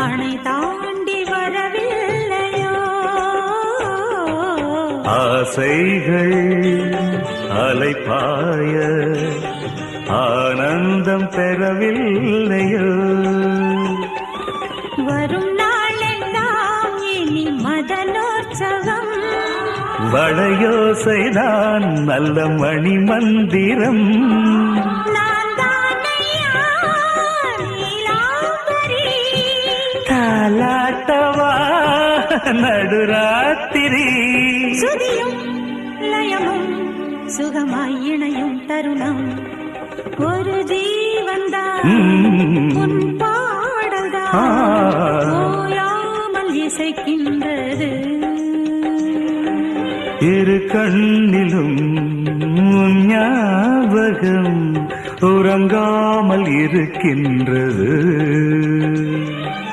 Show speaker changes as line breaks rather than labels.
அணை தாண்டி வரவில்லையோ
ஆசைகள் அலைப்பாய ஆனந்தம் பெறவில்லையோ
வரும் நாளெல்லாம் இனி மதனோற்சவம்
வளையோசைதான் நல்ல மணி மந்திரம் தாலாட்டவா நடுராத்திரி
சுதியும் லயமும் சுகமாய் இணையும் தருணம் ஒரு ஜீவன்தான் உன் பாடல்தான் ஓயாமல் இசைக்கின்றது
இரு கண்ணிலும் உன் ஞாபகம் உறங்காமல் இருக்கின்றது